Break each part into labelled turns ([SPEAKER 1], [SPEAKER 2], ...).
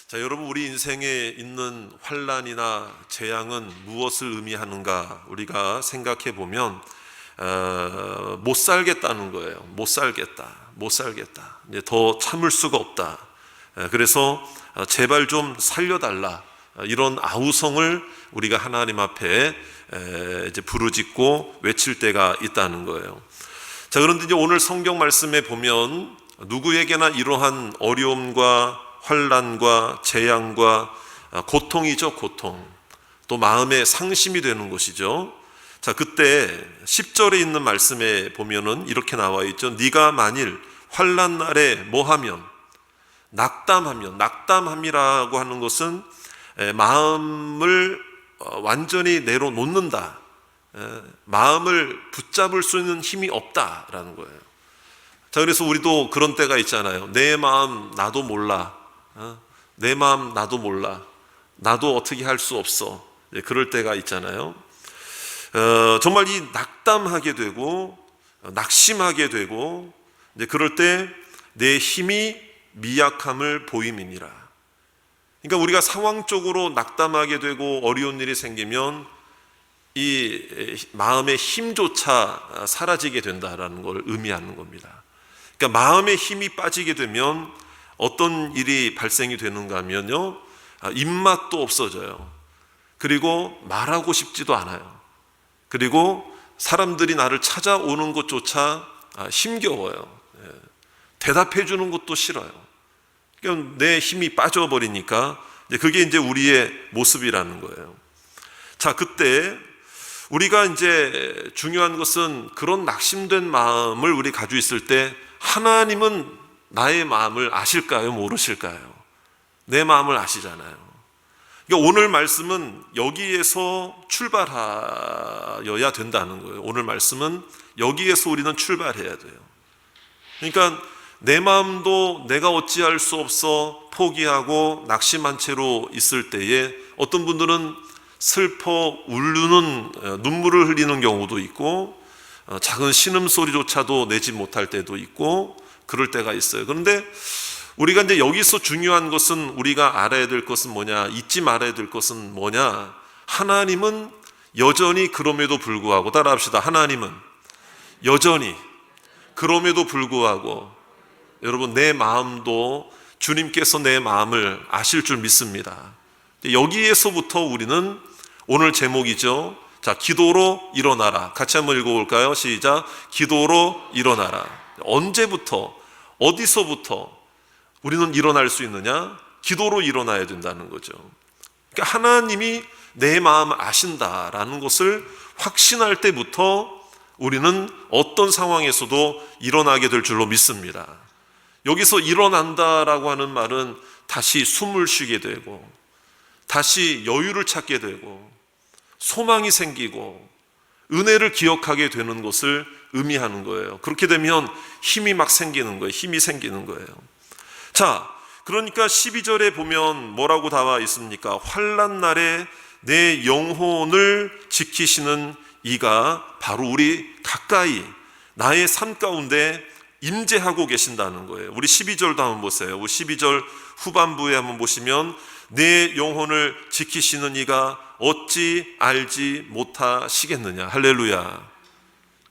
[SPEAKER 1] 자, 여러분, 우리 인생에 있는 환난이나 재앙은 무엇을 의미하는가 우리가 생각해 보면 못 살겠다는 거예요. 못 살겠다. 이제 더 참을 수가 없다. 그래서 제발 좀 살려달라. 이런 아우성을 우리가 하나님 앞에 이제 부르짖고 외칠 때가 있다는 거예요. 자, 그런데 이제 오늘 성경 말씀에 보면 누구에게나 이러한 어려움과 환난과 재앙과 고통이죠. 고통, 또 마음의 상심이 되는 것이죠. 자, 그때 10절에 있는 말씀에 보면은 이렇게 나와 있죠. 네가 만일 환난 날에 뭐하면 낙담함이라고 하는 것은 마음을 완전히 내려놓는다, 마음을 붙잡을 수 있는 힘이 없다라는 거예요. 자, 그래서 우리도 그런 때가 있잖아요. 내 마음 나도 몰라. 내 마음 나도 몰라. 나도 어떻게 할 수 없어. 그럴 때가 있잖아요. 정말 이 낙담하게 되고 낙심하게 되고 이제 그럴 때 내 힘이 미약함을 보임이니라. 그러니까 우리가 상황적으로 낙담하게 되고 어려운 일이 생기면 이 마음의 힘조차 사라지게 된다라는 걸 의미하는 겁니다. 그러니까 마음의 힘이 빠지게 되면 어떤 일이 발생이 되는가 하면요, 입맛도 없어져요. 그리고 말하고 싶지도 않아요. 그리고 사람들이 나를 찾아오는 것조차 힘겨워요. 대답해 주는 것도 싫어요. 그러니까 내 힘이 빠져버리니까 그게 이제 우리의 모습이라는 거예요. 자, 그때 우리가 이제 중요한 것은 그런 낙심된 마음을 우리 가지고 있을 때 하나님은 나의 마음을 아실까요? 모르실까요? 내 마음을 아시잖아요. 그러니까 오늘 말씀은 여기에서 출발하여야 된다는 거예요. 오늘 말씀은 여기에서 우리는 출발해야 돼요. 그러니까 내 마음도 내가 어찌할 수 없어 포기하고 낙심한 채로 있을 때에 어떤 분들은 슬퍼 울르는 눈물을 흘리는 경우도 있고 작은 신음소리조차도 내지 못할 때도 있고 그럴 때가 있어요. 그런데 우리가 이제 여기서 중요한 것은 우리가 알아야 될 것은 뭐냐, 잊지 말아야 될 것은 뭐냐, 하나님은 여전히 그럼에도 불구하고, 따라합시다. 하나님은 여전히 그럼에도 불구하고, 여러분 내 마음도 주님께서 내 마음을 아실 줄 믿습니다. 여기에서부터 우리는 오늘 제목이죠. 자, 기도로 일어나라. 같이 한번 읽어볼까요? 시작. 기도로 일어나라. 언제부터, 어디서부터 우리는 일어날 수 있느냐? 기도로 일어나야 된다는 거죠. 그러니까 하나님이 내 마음 아신다라는 것을 확신할 때부터 우리는 어떤 상황에서도 일어나게 될 줄로 믿습니다. 여기서 일어난다라고 하는 말은 다시 숨을 쉬게 되고 다시 여유를 찾게 되고 소망이 생기고 은혜를 기억하게 되는 것을 의미하는 거예요. 그렇게 되면 힘이 막 생기는 거예요. 힘이 생기는 거예요. 자, 그러니까 12절에 보면 뭐라고 나와 있습니까? 환난 날에 내 영혼을 지키시는 이가 바로 우리 가까이 나의 삶 가운데 임재하고 계신다는 거예요. 우리 12절도 한번 보세요. 우리 12절 후반부에 한번 보시면 내 영혼을 지키시는 이가 어찌 알지 못하시겠느냐. 할렐루야.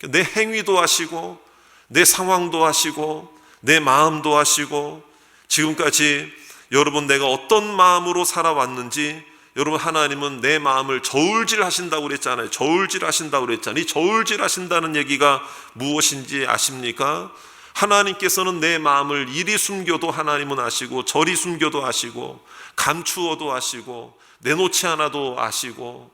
[SPEAKER 1] 내 행위도 아시고 내 상황도 아시고 내 마음도 아시고 지금까지 여러분 내가 어떤 마음으로 살아왔는지 여러분 하나님은 내 마음을 저울질 하신다고 그랬잖아요. 저울질 하신다고 그랬잖아요. 이 저울질 하신다는 얘기가 무엇인지 아십니까? 하나님께서는 내 마음을 이리 숨겨도 하나님은 아시고 저리 숨겨도 아시고 감추어도 아시고 내놓지 않아도 아시고.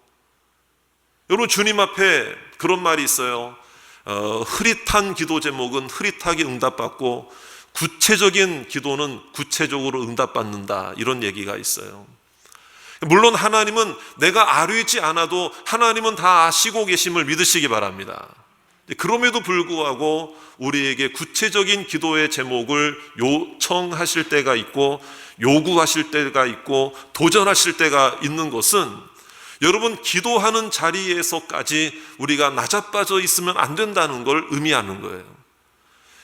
[SPEAKER 1] 여러분 주님 앞에 그런 말이 있어요. 흐릿한 기도 제목은 흐릿하게 응답받고 구체적인 기도는 구체적으로 응답받는다, 이런 얘기가 있어요. 물론 하나님은 내가 아뢰지 않아도 하나님은 다 아시고 계심을 믿으시기 바랍니다. 그럼에도 불구하고 우리에게 구체적인 기도의 제목을 요청하실 때가 있고 요구하실 때가 있고 도전하실 때가 있는 것은 여러분 기도하는 자리에서까지 우리가 나자빠져 있으면 안 된다는 걸 의미하는 거예요.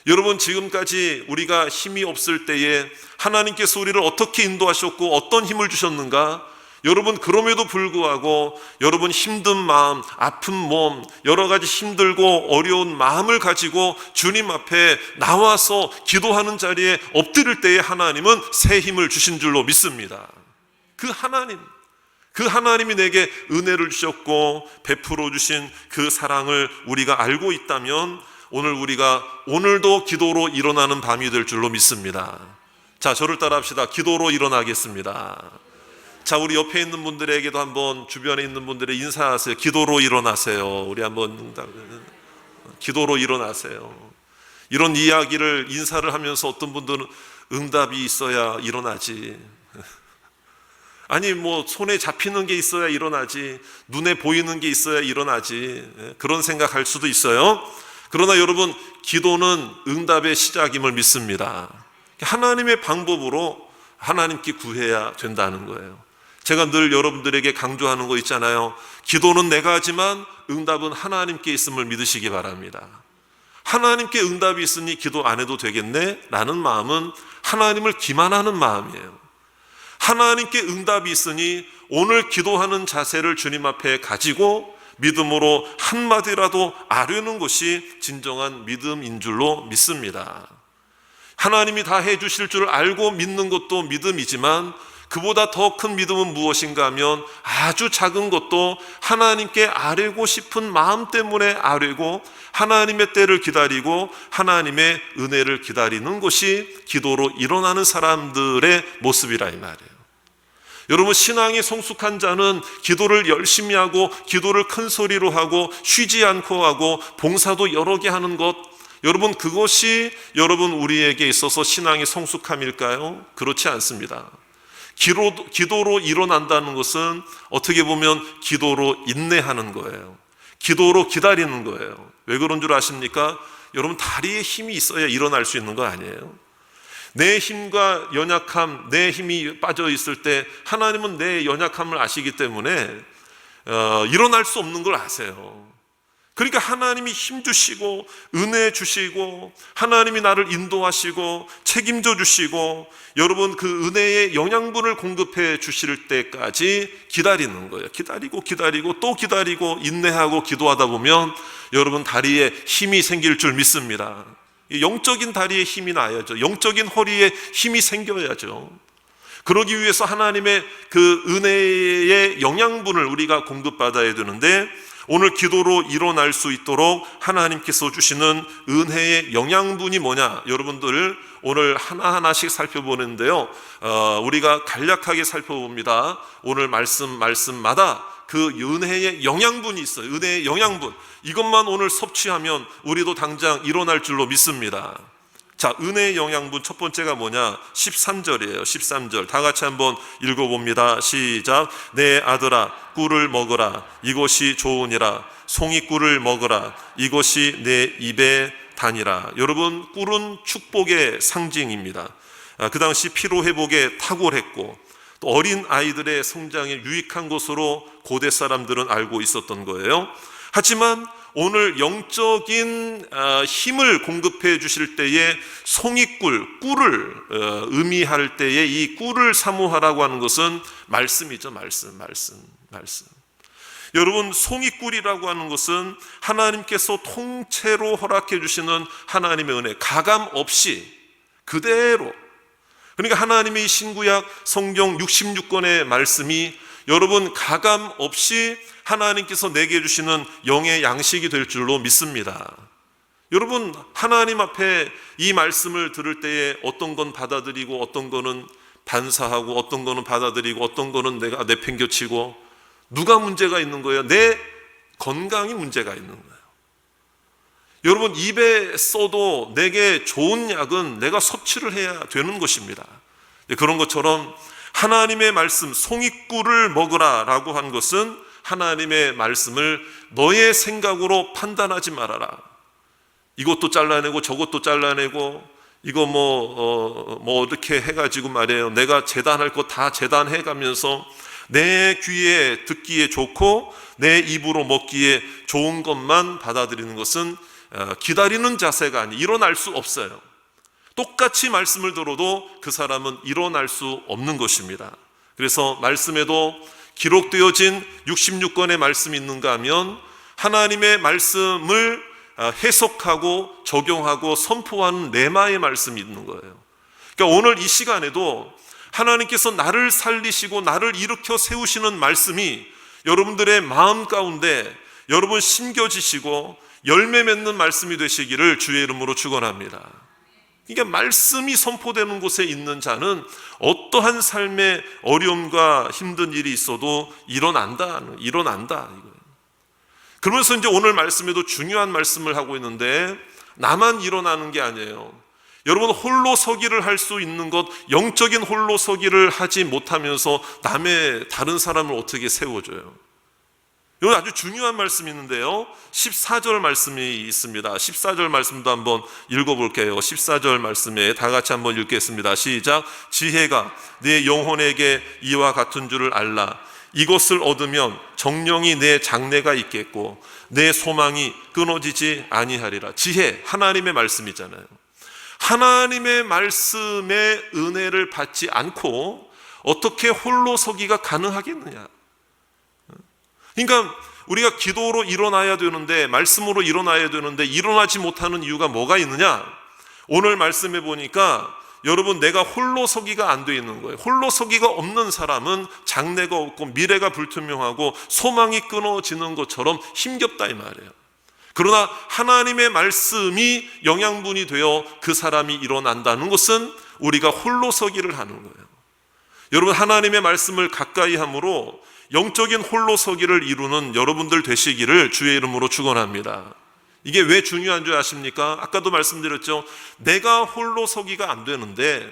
[SPEAKER 1] 여러분, 지금까지 우리가 힘이 없을 때에 하나님께서 우리를 어떻게 인도하셨고 어떤 힘을 주셨는가? 여러분, 그럼에도 불구하고 여러분 힘든 마음, 아픈 몸, 여러 가지 힘들고 어려운 마음을 가지고 주님 앞에 나와서 기도하는 자리에 엎드릴 때에 하나님은 새 힘을 주신 줄로 믿습니다. 그 하나님이 내게 은혜를 주셨고 베풀어 주신 그 사랑을 우리가 알고 있다면 우리가 오늘도 기도로 일어나는 밤이 될 줄로 믿습니다. 자, 저를 따라 합시다. 기도로 일어나겠습니다. 자, 우리 옆에 있는 분들에게도 한번, 주변에 있는 분들에 인사하세요. 기도로 일어나세요. 우리 한번 기도로 일어나세요. 이런 이야기를, 인사를 하면서 어떤 분들은 응답이 있어야 일어나지, 아니 뭐 손에 잡히는 게 있어야 일어나지, 눈에 보이는 게 있어야 일어나지, 그런 생각할 수도 있어요. 그러나 여러분, 기도는 응답의 시작임을 믿습니다. 하나님의 방법으로 하나님께 구해야 된다는 거예요. 제가 늘 여러분들에게 강조하는 거 있잖아요. 기도는 내가 하지만 응답은 하나님께 있음을 믿으시기 바랍니다. 하나님께 응답이 있으니 기도 안 해도 되겠네 라는 마음은 하나님을 기만하는 마음이에요. 하나님께 응답이 있으니 오늘 기도하는 자세를 주님 앞에 가지고 믿음으로 한마디라도 아뢰는 것이 진정한 믿음인 줄로 믿습니다. 하나님이 다 해주실 줄 알고 믿는 것도 믿음이지만 그보다 더 큰 믿음은 무엇인가 하면 아주 작은 것도 하나님께 아뢰고 싶은 마음 때문에 아뢰고 하나님의 때를 기다리고 하나님의 은혜를 기다리는 것이 기도로 일어나는 사람들의 모습이라 이 말이에요. 여러분, 신앙이 성숙한 자는 기도를 열심히 하고 기도를 큰 소리로 하고 쉬지 않고 하고 봉사도 여러 개 하는 것, 여러분, 그것이 여러분 우리에게 있어서 신앙의 성숙함일까요? 그렇지 않습니다. 기도로 일어난다는 것은 어떻게 보면 기도로 인내하는 거예요. 기도로 기다리는 거예요. 왜 그런 줄 아십니까? 여러분, 다리에 힘이 있어야 일어날 수 있는 거 아니에요? 내 힘과 연약함, 내 힘이 빠져 있을 때 하나님은 내 연약함을 아시기 때문에 일어날 수 없는 걸 아세요. 그러니까 하나님이 힘 주시고 은혜 주시고 하나님이 나를 인도하시고 책임져 주시고 여러분 그 은혜의 영양분을 공급해 주실 때까지 기다리는 거예요. 기다리고 또 기다리고 인내하고 기도하다 보면 여러분 다리에 힘이 생길 줄 믿습니다. 영적인 다리에 힘이 나야죠. 영적인 허리에 힘이 생겨야죠. 그러기 위해서 하나님의 그 은혜의 영양분을 우리가 공급받아야 되는데 오늘 기도로 일어날 수 있도록 하나님께서 주시는 은혜의 영양분이 뭐냐? 여러분들 오늘 하나하나씩 살펴보는데요. 우리가 간략하게 살펴봅니다. 오늘 말씀마다 그 은혜의 영양분이 있어요. 은혜의 영양분. 이것만 오늘 섭취하면 우리도 당장 일어날 줄로 믿습니다. 자, 은혜의 영양분 첫 번째가 뭐냐? 13절이에요. 13절 다 같이 한번 읽어봅니다. 시작. 내 아들아 꿀을 먹으라. 이것이 좋으니라. 송이꿀을 먹으라. 이것이 내 입에 다니라. 여러분, 꿀은 축복의 상징입니다. 그 당시 피로회복에 탁월했고 또 어린 아이들의 성장에 유익한 것으로 고대 사람들은 알고 있었던 거예요. 하지만 오늘 영적인 힘을 공급해 주실 때에 송이꿀, 꿀을 의미할 때에 이 꿀을 사모하라고 하는 것은 말씀이죠. 말씀. 여러분, 송이꿀이라고 하는 것은 하나님께서 통째로 허락해 주시는 하나님의 은혜, 가감 없이 그대로. 그러니까 하나님의 신구약 성경 66권의 말씀이 여러분 가감 없이 하나님께서 내게 주시는 영의 양식이 될 줄로 믿습니다. 여러분, 하나님 앞에 이 말씀을 들을 때에 어떤 건 받아들이고 어떤 거는 반사하고 어떤 거는 받아들이고 어떤 거는 내가 내팽겨치고, 누가 문제가 있는 거예요? 내 건강이 문제가 있는 거예요. 여러분, 입에 써도 내게 좋은 약은 내가 섭취를 해야 되는 것입니다. 그런 것처럼 하나님의 말씀, 송이꿀을 먹으라 라고 한 것은 하나님의 말씀을 너의 생각으로 판단하지 말아라. 이것도 잘라내고 저것도 잘라내고 이거 뭐 어떻게 해가지고 말이에요. 내가 재단할 거 다 재단해 가면서 내 귀에 듣기에 좋고 내 입으로 먹기에 좋은 것만 받아들이는 것은 기다리는 자세가 아니 일어날 수 없어요. 똑같이 말씀을 들어도 그 사람은 일어날 수 없는 것입니다. 그래서 말씀에도 기록되어진 66권의 말씀이 있는가 하면 하나님의 말씀을 해석하고 적용하고 선포하는 레마의 말씀이 있는 거예요. 그러니까 오늘 이 시간에도 하나님께서 나를 살리시고 나를 일으켜 세우시는 말씀이 여러분들의 마음 가운데 여러분 심겨지시고 열매 맺는 말씀이 되시기를 주의 이름으로 축원합니다. 그러니까 말씀이 선포되는 곳에 있는 자는 어떠한 삶의 어려움과 힘든 일이 있어도 일어난다 이거예요. 그러면서 이제 오늘 말씀에도 중요한 말씀을 하고 있는데 나만 일어나는 게 아니에요. 여러분 홀로 서기를 할 수 있는 것, 영적인 홀로 서기를 하지 못하면서 남의 다른 사람을 어떻게 세워줘요? 이건 아주 중요한 말씀이 있는데요, 14절 말씀이 있습니다. 14절 말씀도 한번 읽어볼게요. 14절 말씀에 다 같이 한번 읽겠습니다. 시작. 지혜가 네 영혼에게 이와 같은 줄을 알라. 이것을 얻으면 정령이 내 장래가 있겠고 내 소망이 끊어지지 아니하리라. 지혜, 하나님의 말씀이잖아요. 하나님의 말씀의 은혜를 받지 않고 어떻게 홀로 서기가 가능하겠느냐? 그러니까 우리가 기도로 일어나야 되는데, 말씀으로 일어나야 되는데 일어나지 못하는 이유가 뭐가 있느냐? 오늘 말씀해 보니까 여러분 내가 홀로 서기가 안 돼 있는 거예요. 홀로 서기가 없는 사람은 장래가 없고 미래가 불투명하고 소망이 끊어지는 것처럼 힘겹다 이 말이에요. 그러나 하나님의 말씀이 영양분이 되어 그 사람이 일어난다는 것은 우리가 홀로 서기를 하는 거예요. 여러분 하나님의 말씀을 가까이 함으로 영적인 홀로 서기를 이루는 여러분들 되시기를 주의 이름으로 축원합니다. 이게 왜 중요한 줄 아십니까? 아까도 말씀드렸죠. 내가 홀로 서기가 안 되는데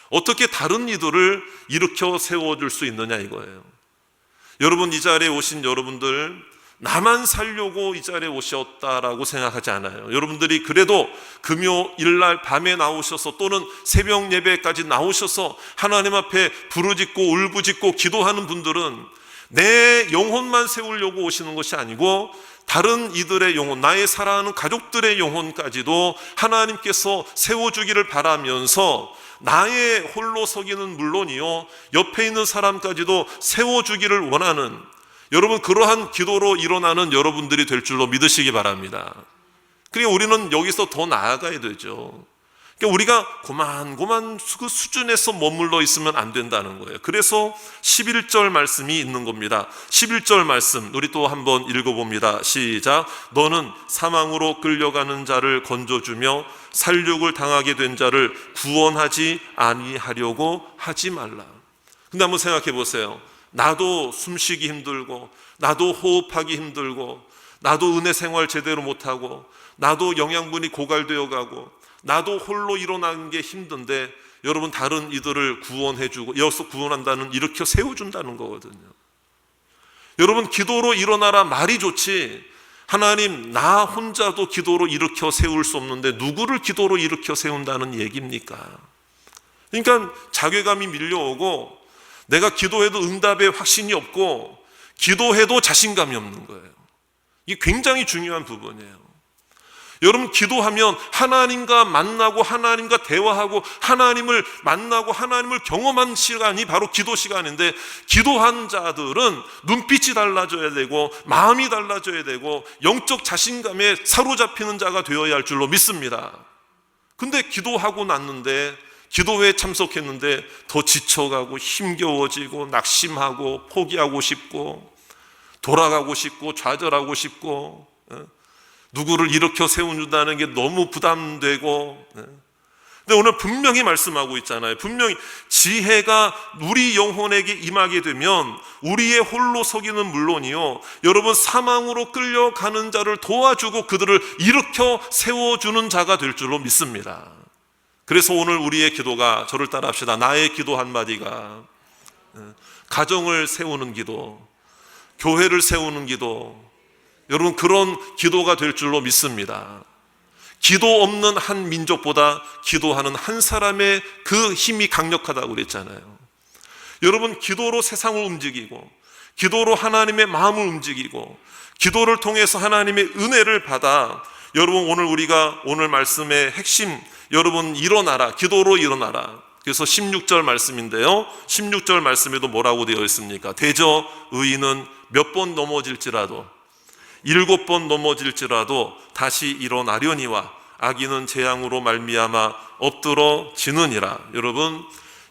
[SPEAKER 1] 어떻게 다른 이들을 일으켜 세워줄 수 있느냐 이거예요. 여러분 이 자리에 오신 여러분들 나만 살려고 이 자리에 오셨다라고 생각하지 않아요. 여러분들이 그래도 금요일날 밤에 나오셔서 또는 새벽 예배까지 나오셔서 하나님 앞에 부르짖고 울부짖고 기도하는 분들은 내 영혼만 세우려고 오시는 것이 아니고 다른 이들의 영혼, 나의 사랑하는 가족들의 영혼까지도 하나님께서 세워주기를 바라면서 나의 홀로 서기는 물론이요 옆에 있는 사람까지도 세워주기를 원하는, 여러분 그러한 기도로 일어나는 여러분들이 될 줄로 믿으시기 바랍니다. 그러니까 우리는 여기서 더 나아가야 되죠. 그러니까 우리가 고만고만 그 수준에서 머물러 있으면 안 된다는 거예요. 그래서 11절 말씀이 있는 겁니다. 11절 말씀 우리 또 한번 읽어봅니다. 시작. 너는 사망으로 끌려가는 자를 건져주며 살육을 당하게 된 자를 구원하지 아니하려고 하지 말라. 근데 한번 생각해 보세요. 나도 숨쉬기 힘들고 나도 호흡하기 힘들고 나도 은혜 생활 제대로 못하고 나도 영양분이 고갈되어 가고 나도 홀로 일어나는 게 힘든데 여러분 다른 이들을 구원해주고 여기서 구원한다는 일으켜 세워준다는 거거든요. 여러분 기도로 일어나라 말이 좋지 하나님 나 혼자도 기도로 일으켜 세울 수 없는데 누구를 기도로 일으켜 세운다는 얘기입니까? 그러니까 자괴감이 밀려오고 내가 기도해도 응답에 확신이 없고 기도해도 자신감이 없는 거예요. 이게 굉장히 중요한 부분이에요. 여러분 기도하면 하나님과 만나고 하나님과 대화하고 하나님을 만나고 하나님을 경험한 시간이 바로 기도 시간인데 기도한 자들은 눈빛이 달라져야 되고 마음이 달라져야 되고 영적 자신감에 사로잡히는 자가 되어야 할 줄로 믿습니다. 근데 기도하고 났는데 기도회에 참석했는데 더 지쳐가고 힘겨워지고 낙심하고 포기하고 싶고 돌아가고 싶고 좌절하고 싶고 누구를 일으켜 세운다는 게 너무 부담되고. 근데 오늘 분명히 말씀하고 있잖아요. 분명히 지혜가 우리 영혼에게 임하게 되면 우리의 홀로 서기는 물론이요 여러분 사망으로 끌려가는 자를 도와주고 그들을 일으켜 세워주는 자가 될 줄로 믿습니다. 그래서 오늘 우리의 기도가, 저를 따라 합시다. 나의 기도 한마디가 가정을 세우는 기도, 교회를 세우는 기도, 여러분 그런 기도가 될 줄로 믿습니다. 기도 없는 한 민족보다 기도하는 한 사람의 그 힘이 강력하다고 그랬잖아요. 여러분 기도로 세상을 움직이고 기도로 하나님의 마음을 움직이고 기도를 통해서 하나님의 은혜를 받아 여러분 우리가 오늘 말씀의 핵심, 여러분 일어나라, 기도로 일어나라. 그래서 16절 말씀인데요, 16절 말씀에도 뭐라고 되어 있습니까? 대저 의인은 몇 번 넘어질지라도 7번 넘어질지라도 다시 일어나려니와 악인은 재앙으로 말미암아 엎드러지느니라. 여러분,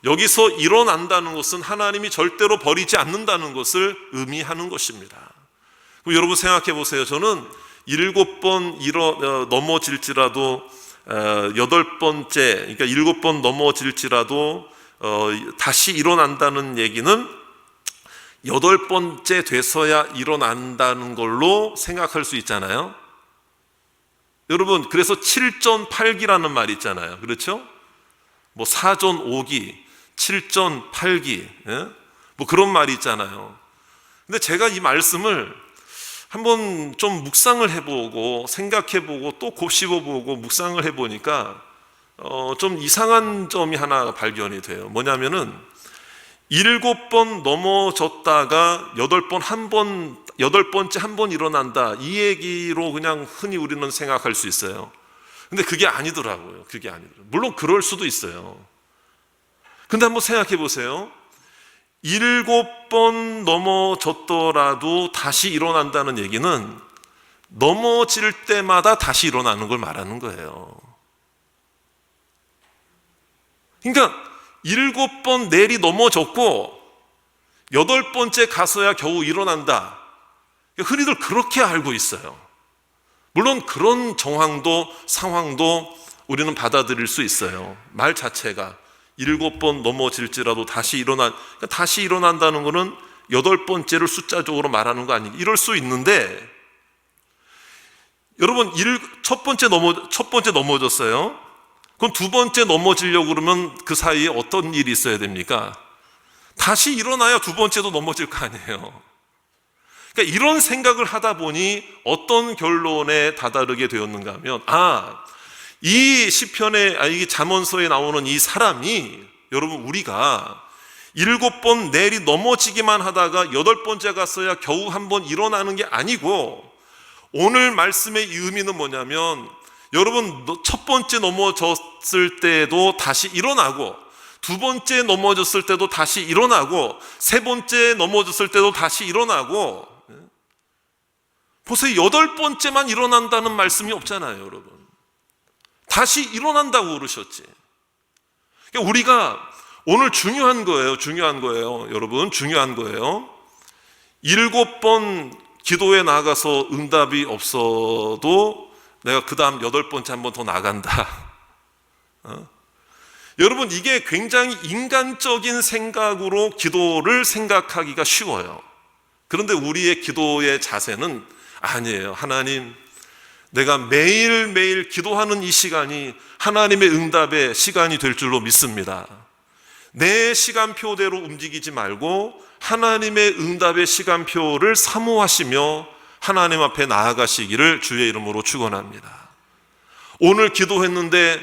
[SPEAKER 1] 여기서 일어난다는 것은 하나님이 절대로 버리지 않는다는 것을 의미하는 것입니다. 여러분 생각해 보세요. 저는 7번 넘어질지라도 8번째, 그러니까 7번 넘어질지라도 다시 일어난다는 얘기는 8번째 돼서야 일어난다는 걸로 생각할 수 있잖아요. 여러분, 그래서 7전 8기라는 말이 있잖아요. 그렇죠? 뭐 4전 5기, 7전 8기, 뭐 그런 말이 있잖아요. 근데 제가 이 말씀을 한번 좀 묵상을 해보고 생각해보고 또 곱씹어보고 묵상을 해보니까 좀 이상한 점이 하나 발견이 돼요. 뭐냐면은 7번 넘어졌다가 8번째 한 번 일어난다, 이 얘기로 그냥 흔히 우리는 생각할 수 있어요. 근데 그게 아니더라고요. 물론 그럴 수도 있어요. 근데 한번 생각해 보세요. 7번 넘어졌더라도 다시 일어난다는 얘기는 넘어질 때마다 다시 일어나는 걸 말하는 거예요. 그러니까 7번 내리 넘어졌고 8번째 가서야 겨우 일어난다. 흔히들 그렇게 알고 있어요. 물론 그런 상황도 우리는 받아들일 수 있어요. 말 자체가 7번 넘어질지라도 다시 일어난다는 것은 8번째를 숫자적으로 말하는 거 아니에요. 이럴 수 있는데, 여러분, 첫 번째 넘어졌어요. 그럼 두 번째 넘어지려고 그러면 그 사이에 어떤 일이 있어야 됩니까? 다시 일어나야 두 번째도 넘어질 거 아니에요. 그러니까 이런 생각을 하다 보니 어떤 결론에 다다르게 되었는가 하면, 이 시편에, 이 잠언서에 나오는 이 사람이, 여러분, 우리가 7번 내리 넘어지기만 하다가 8번째 갔어야 겨우 한 번 일어나는 게 아니고, 오늘 말씀의 이 의미는 뭐냐면, 여러분, 첫 번째 넘어졌을 때도 다시 일어나고, 두 번째 넘어졌을 때도 다시 일어나고, 세 번째 넘어졌을 때도 다시 일어나고, 보세요. 8번째만 일어난다는 말씀이 없잖아요, 여러분. 다시 일어난다고 그러셨지. 그러니까 우리가 오늘 중요한 거예요. 여러분, 중요한 거예요. 7번 기도에 나가서 응답이 없어도 내가 그 다음 8번째 한 번 더 나간다. 여러분, 이게 굉장히 인간적인 생각으로 기도를 생각하기가 쉬워요. 그런데 우리의 기도의 자세는 아니에요. 하나님, 내가 매일매일 기도하는 이 시간이 하나님의 응답의 시간이 될 줄로 믿습니다. 내 시간표대로 움직이지 말고 하나님의 응답의 시간표를 사모하시며 하나님 앞에 나아가시기를 주의 이름으로 축원합니다. 오늘 기도했는데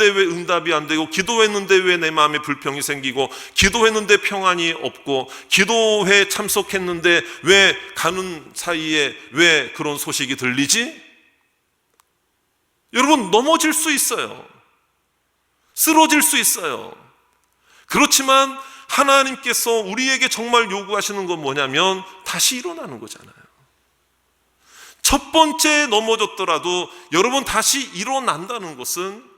[SPEAKER 1] 왜 응답이 안 되고, 기도했는데 왜 내 마음에 불평이 생기고, 기도했는데 평안이 없고, 기도회 참석했는데 왜 가는 사이에 왜 그런 소식이 들리지? 여러분, 넘어질 수 있어요. 쓰러질 수 있어요. 그렇지만 하나님께서 우리에게 정말 요구하시는 건 뭐냐면 다시 일어나는 거잖아요. 첫 번째 넘어졌더라도 여러분 다시 일어난다는 것은,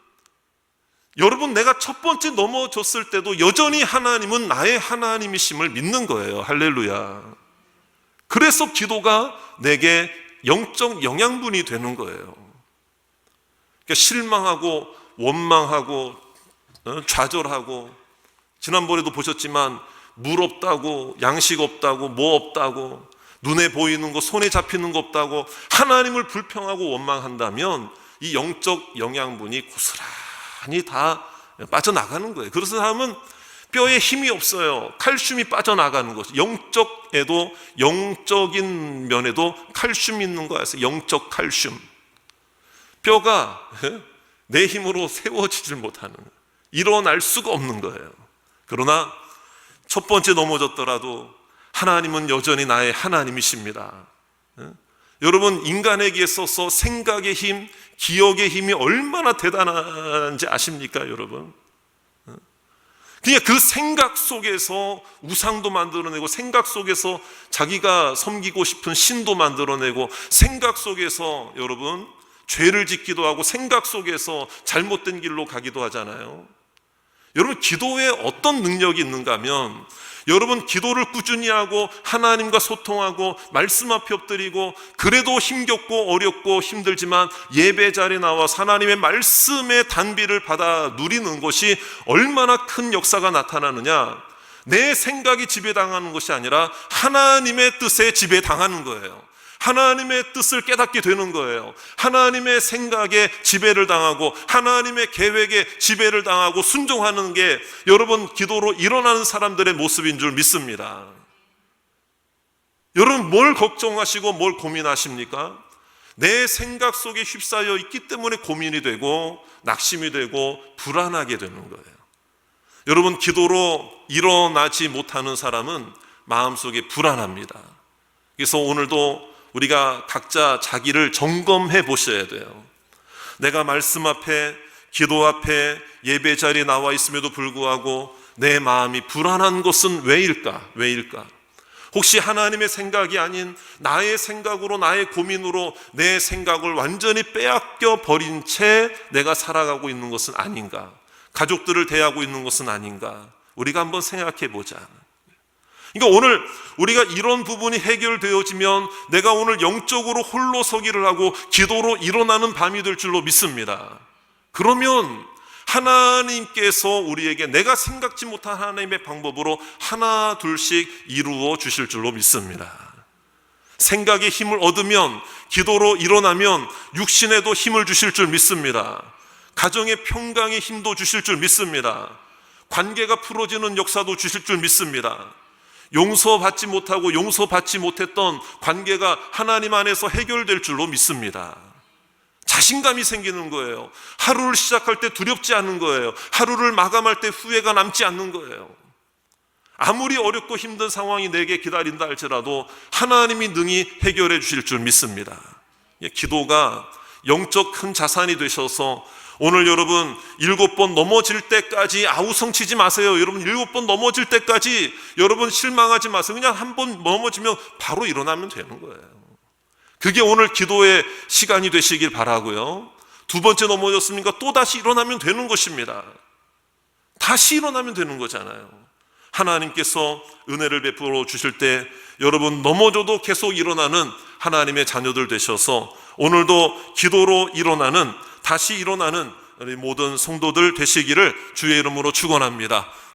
[SPEAKER 1] 여러분, 내가 첫 번째 넘어졌을 때도 여전히 하나님은 나의 하나님이심을 믿는 거예요. 할렐루야. 그래서 기도가 내게 영적 영양분이 되는 거예요. 그러니까 실망하고 원망하고 좌절하고, 지난번에도 보셨지만 물 없다고, 양식 없다고, 뭐 없다고, 눈에 보이는 거, 손에 잡히는 거 없다고 하나님을 불평하고 원망한다면 이 영적 영양분이 고스란히 다 빠져나가는 거예요. 그래서 사람은 뼈에 힘이 없어요. 칼슘이 빠져나가는 거죠. 영적인 면에도 칼슘이 있는 거 아세요? 영적 칼슘. 뼈가 내 힘으로 세워지질 못하는, 일어날 수가 없는 거예요. 그러나 첫 번째 넘어졌더라도 하나님은 여전히 나의 하나님이십니다. 여러분, 인간에게 있어서 생각의 힘, 기억의 힘이 얼마나 대단한지 아십니까, 여러분? 그냥 그 생각 속에서 우상도 만들어내고, 생각 속에서 자기가 섬기고 싶은 신도 만들어내고, 생각 속에서 여러분 죄를 짓기도 하고, 생각 속에서 잘못된 길로 가기도 하잖아요. 여러분, 기도에 어떤 능력이 있는가 하면, 여러분 기도를 꾸준히 하고 하나님과 소통하고 말씀 앞에 엎드리고, 그래도 힘겹고 어렵고 힘들지만 예배 자리에 나와 하나님의 말씀의 단비를 받아 누리는 것이 얼마나 큰 역사가 나타나느냐, 내 생각이 지배당하는 것이 아니라 하나님의 뜻에 지배당하는 거예요. 하나님의 뜻을 깨닫게 되는 거예요. 하나님의 생각에 지배를 당하고 하나님의 계획에 지배를 당하고 순종하는 게 여러분 기도로 일어나는 사람들의 모습인 줄 믿습니다. 여러분, 뭘 걱정하시고 뭘 고민하십니까? 내 생각 속에 휩싸여 있기 때문에 고민이 되고 낙심이 되고 불안하게 되는 거예요. 여러분, 기도로 일어나지 못하는 사람은 마음속에 불안합니다. 그래서 오늘도 우리가 각자 자기를 점검해 보셔야 돼요. 내가 말씀 앞에, 기도 앞에, 예배 자리에 나와 있음에도 불구하고 내 마음이 불안한 것은 왜일까? 혹시 하나님의 생각이 아닌 나의 생각으로, 나의 고민으로 내 생각을 완전히 빼앗겨 버린 채 내가 살아가고 있는 것은 아닌가? 가족들을 대하고 있는 것은 아닌가? 우리가 한번 생각해 보자. 그러니까 오늘 우리가 이런 부분이 해결되어지면 내가 오늘 영적으로 홀로 서기를 하고 기도로 일어나는 밤이 될 줄로 믿습니다. 그러면 하나님께서 우리에게 내가 생각지 못한 하나님의 방법으로 하나 둘씩 이루어 주실 줄로 믿습니다. 생각의 힘을 얻으면, 기도로 일어나면 육신에도 힘을 주실 줄 믿습니다. 가정의 평강의 힘도 주실 줄 믿습니다. 관계가 풀어지는 역사도 주실 줄 믿습니다. 용서받지 못하고 용서받지 못했던 관계가 하나님 안에서 해결될 줄로 믿습니다. 자신감이 생기는 거예요. 하루를 시작할 때 두렵지 않은 거예요. 하루를 마감할 때 후회가 남지 않는 거예요. 아무리 어렵고 힘든 상황이 내게 기다린다 할지라도 하나님이 능히 해결해 주실 줄 믿습니다. 기도가 영적 큰 자산이 되셔서 오늘 여러분 7번 넘어질 때까지 아우성치지 마세요. 여러분 7번 넘어질 때까지 여러분 실망하지 마세요. 그냥 한 번 넘어지면 바로 일어나면 되는 거예요. 그게 오늘 기도의 시간이 되시길 바라고요. 2번째 넘어졌습니까? 또 다시 일어나면 되는 것입니다. 다시 일어나면 되는 거잖아요. 하나님께서 은혜를 베풀어 주실 때 여러분 넘어져도 계속 일어나는 하나님의 자녀들 되셔서 오늘도 기도로 일어나는, 다시 일어나는 우리 모든 성도들 되시기를 주의 이름으로 축원합니다.